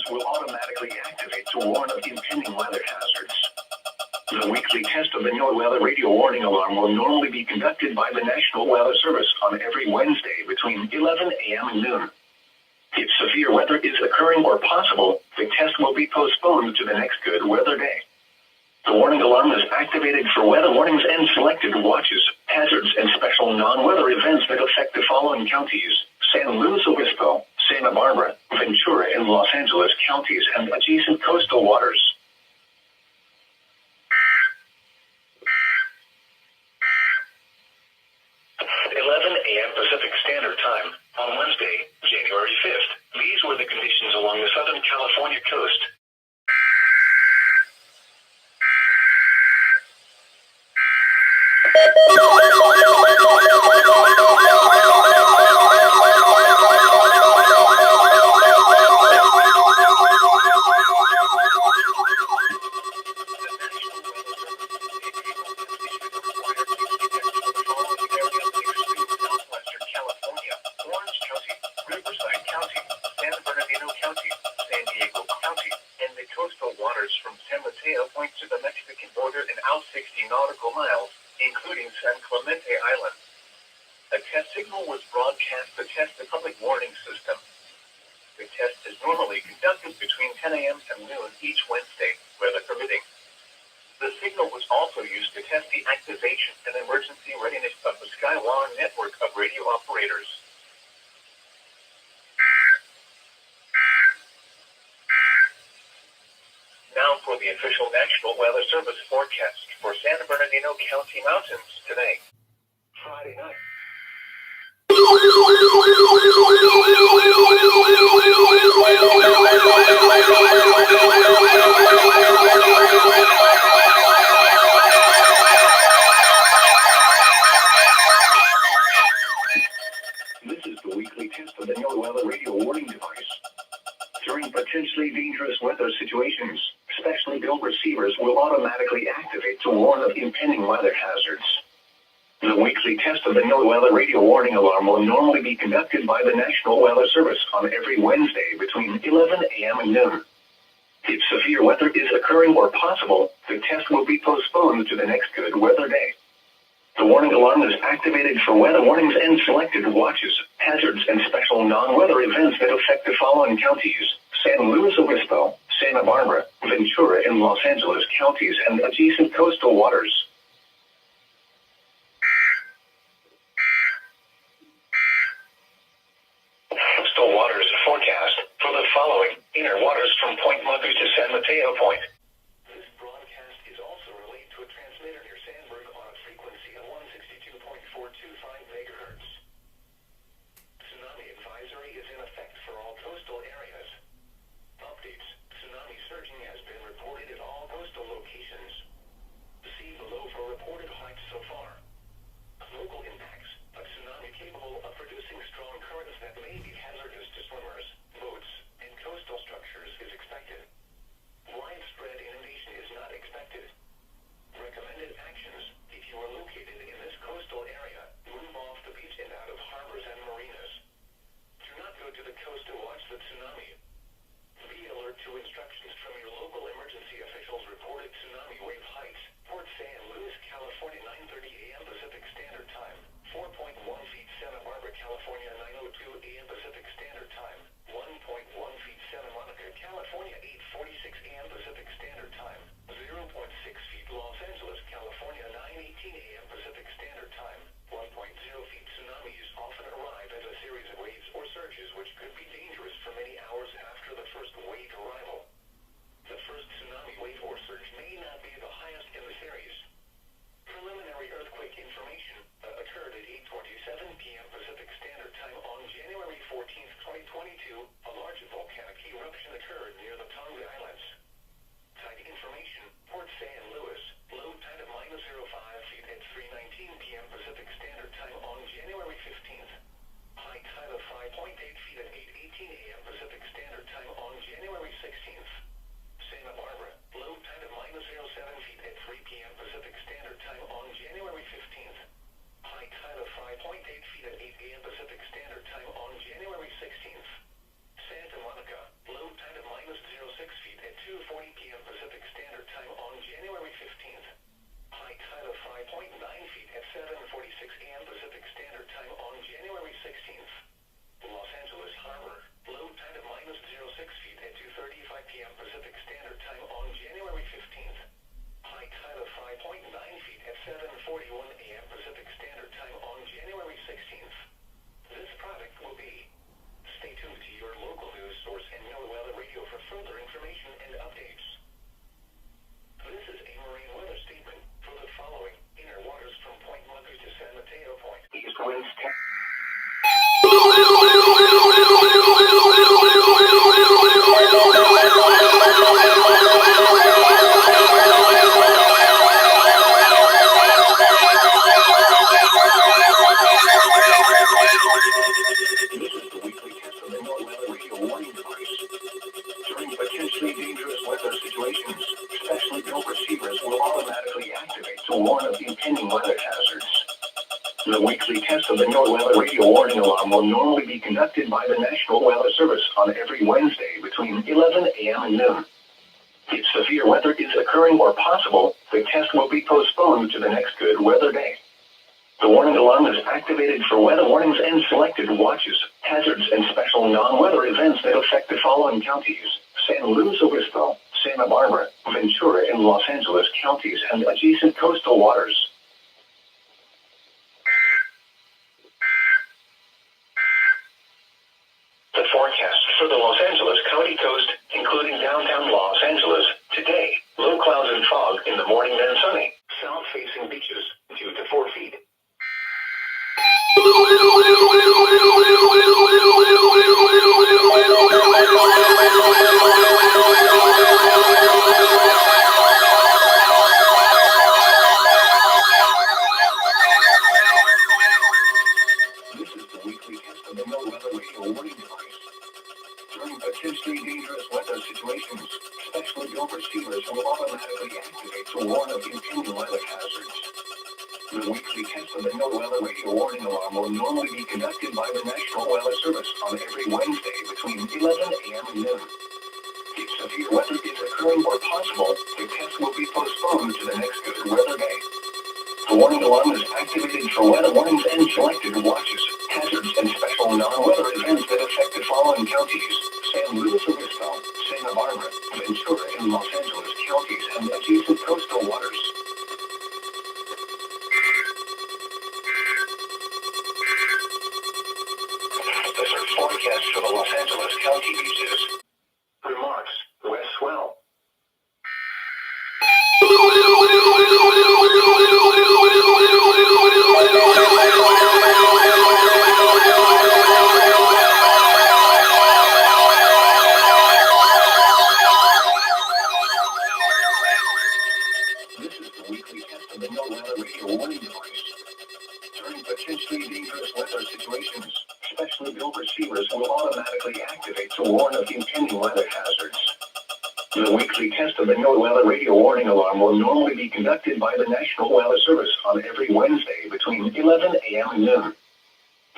Will automatically activate to warn of impending weather hazards. The weekly test of the NOAA Weather Radio Warning Alarm will normally be conducted by the National Weather Service on every Wednesday between 11 a.m. and noon. If severe weather is occurring or possible, the test will be postponed to the next good weather day. The warning alarm is activated for weather warnings and selected watches, hazards, and special non-weather events that affect the following counties: San Luis Obispo, Santa Barbara, Ventura, and Los Angeles counties and adjacent coastal waters. Pacific Standard Time on Wednesday, January 5th. These were the conditions along the Southern California coast. From San Mateo Point to the Mexican border and out 60 nautical miles, including San Clemente Island. A test signal was broadcast to test the public warning system. The test is normally conducted between 10 a.m. and noon each Wednesday, weather permitting. The signal was also used to test the activation and emergency readiness of the Skywire network of radio operators. Now for the official National Weather Service forecast for San Bernardino County Mountains today, Friday night. This is the weekly test of the NOAA Weather Radio Warning device. During potentially dangerous weather situations, specially built receivers will automatically activate to warn of impending weather hazards. The weekly test of the NOAA Weather Radio Warning Alarm will normally be conducted by the National Weather Service on every Wednesday between 11 a.m. and noon. If severe weather is occurring or possible, the test will be postponed to the next good weather day. The warning alarm is activated for weather warnings and selected watches, hazards, and special non-weather events that affect the following counties: San Luis Obispo, Santa Barbara, Ventura, and Los Angeles counties and adjacent coastal waters. Coastal waters forecast for the following inner waters from Point Mugu to San Mateo Point. This broadcast is also relayed to a transmitter near Sandburg on a frequency of 162.425 megahertz. Tsunami advisory is in effect for all coastal areas. Updates: tsunami surging has been reported at all coastal locations. See below for reported heights so far. Local impacts: a tsunami capable of producing strong currents that may be hazardous to swimmers, boats, and coastal structures is expected. Widespread of the NOAA weather radio warning alarm will normally be conducted by the National Weather Service on every Wednesday between 11 a.m. and noon. If severe weather is occurring or possible, the test will be postponed to the next good weather day. The warning alarm is activated for weather warnings and selected watches, hazards, and special non-weather events that affect the following counties: San Luis Obispo, Santa Barbara, Ventura, and Los Angeles counties and adjacent coastal waters. The forecast for the Los Angeles County coast, including downtown Los Angeles, today: low clouds and fog in the morning, then sunny. South-facing beaches, 2 to 4 feet. This is the weekly test of the NOAA weather radio warning device. During potentially dangerous weather situations, specially built receivers will automatically activate to warn of impending weather hazards. The weekly test of the NOAA weather radio warning alarm will normally be conducted by the National Weather Service on every Wednesday between 11 a.m. and noon. If severe weather is occurring or possible, the test will be postponed to the next good weather day. The warning alarm is activated for weather warnings and selected watches, hazards, and special non-weather events that affect the following counties: San Luis Obispo, Santa Barbara, Ventura, and Los Angeles counties and adjacent coastal waters. The surf forecast for the Los Angeles County beaches. Remarks: west swell. This is the weekly test of the NOAA weather radio warning device. During potentially dangerous weather situations, specially built receivers will automatically activate to warn of impending weather hazards. The weekly test of the NOAA weather radio warning alarm will normally be conducted by the National Weather Service on every Wednesday between 11 a.m. and noon.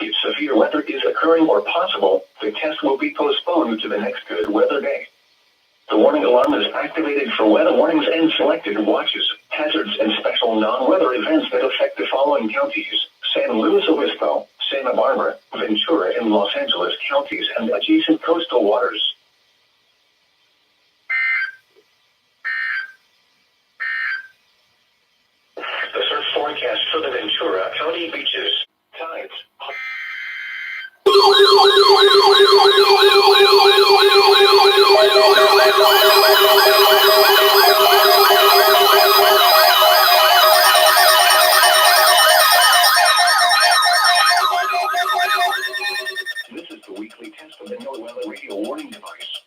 If severe weather is occurring or possible, the test will be postponed to the next good weather day. The warning alarm is activated for weather warnings and selected watches, hazards, and special non-weather events that affect the following counties: San Luis Obispo, Santa Barbara, Ventura, and Los Angeles counties and adjacent coastal waters. The surf forecast for the Ventura County beaches. Tides. This is the weekly test of the NOAA weather radio warning device.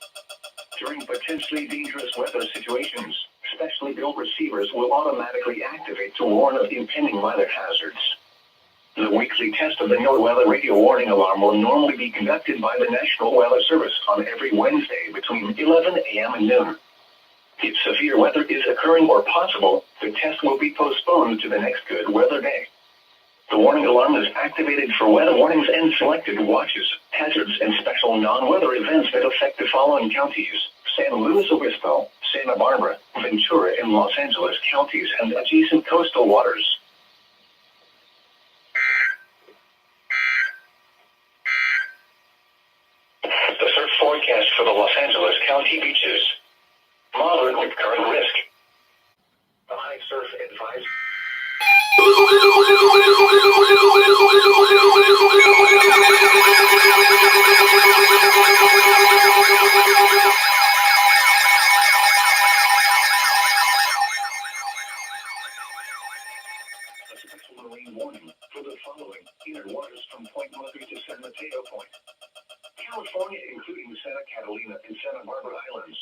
During potentially dangerous weather situations, specially built receivers will automatically activate to warn of impending weather hazards. The weekly test of the NOAA weather radio warning alarm will normally be conducted by the National Weather Service on every Wednesday between 11 a.m. and noon. If severe weather is occurring or possible, the test will be postponed to the next good weather day. The warning alarm is activated for weather warnings and selected watches, hazards, and special non-weather events that affect the following counties: San Luis Obispo, Santa Barbara, Ventura, and Los Angeles counties and adjacent coastal waters. The surf forecast for the Los Angeles County beaches. Moderate with current risk. The high surf advisory. A special marine warning for the following inner waters from Point Muggery to San Mateo Point, California, including Santa Catalina and Santa Barbara Islands.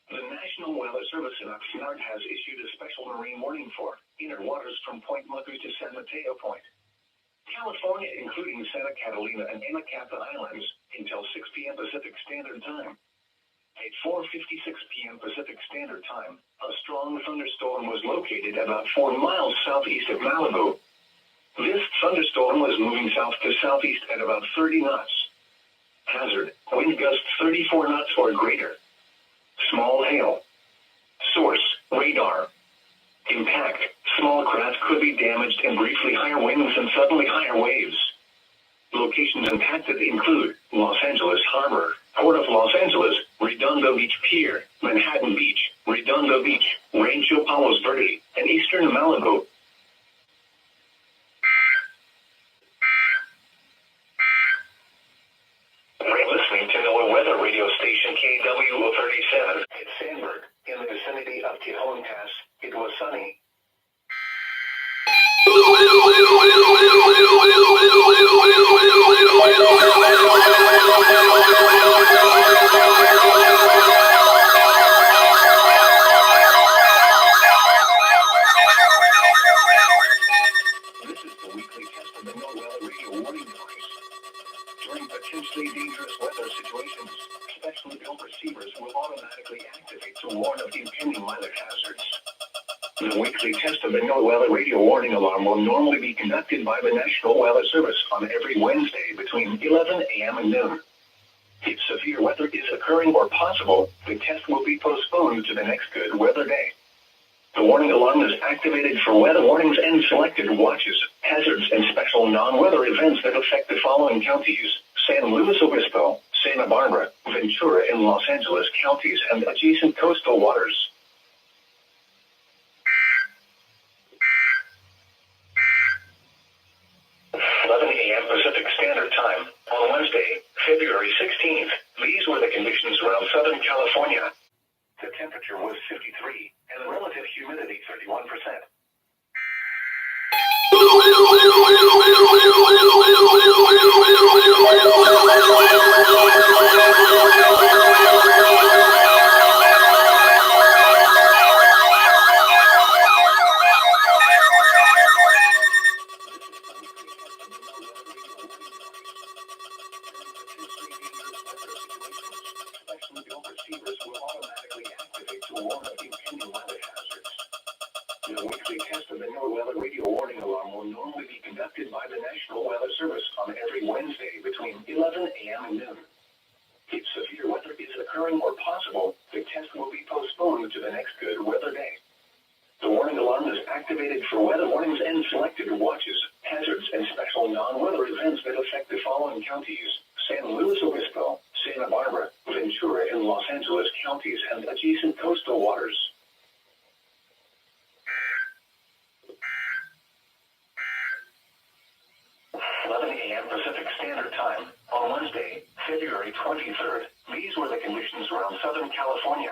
The National Weather Service in Oxnard has issued a special marine warning for inner waters from Point Muggery to San Mateo Point, California, including Santa Catalina and Anacapa Islands, until 6 p.m. Pacific Standard Time. At 4:56 p.m. Pacific Standard Time, a strong thunderstorm was located about 4 miles southeast of Malibu. This thunderstorm was moving south to southeast at about 30 knots. Hazard, wind gusts 34 knots or greater. Small hail. Source, radar. Impact, small craft could be damaged and briefly higher winds and suddenly higher waves. Locations impacted include Los Angeles Harbor, Port of Los Angeles, Redondo Beach Pier, Manhattan Beach, Redondo Beach, Rancho Palos Verdes, and eastern Malibu. You're listening to NOAA weather radio station KW37 at Sandberg, in the vicinity of Tejon Pass. It was sunny. This is the weekly test of the NOAA radio warning device. During potentially dangerous weather situations, specially built receivers will automatically activate to warn of impending weather hazards. The weekly test of the NOAA radio warning alarm will normally be conducted by the National Weather Service on every Wednesday between 11 a.m. and noon. If severe weather is occurring or possible, the test will be postponed to the next good weather day. The warning alarm is activated for weather warnings and selected watches, hazards, and special non-weather events that affect the following counties: San Luis Obispo, Santa Barbara, Ventura, and Los Angeles counties and adjacent coastal waters. 11 a.m. Pacific Standard Time on Wednesday, February 16th. These were the conditions around Southern California. The temperature was 53, and the relative humidity 31%. Specially built receivers will automatically activate to warn of impending weather hazards. The weekly test of the NOAA radio warning alarm will normally be conducted by the National Weather Service on every Wednesday between 11 a.m. and noon. If severe weather is occurring or possible, the test will be postponed to the next good weather day. The warning alarm is activated for weather warnings and selected watches, hazards, and special non-weather events that affect the following counties: San Luis Obispo, Santa Barbara, Ventura, and Los Angeles counties and adjacent coastal waters. 11 a.m. Pacific Standard Time on Wednesday, February 23rd. These were the conditions around Southern California.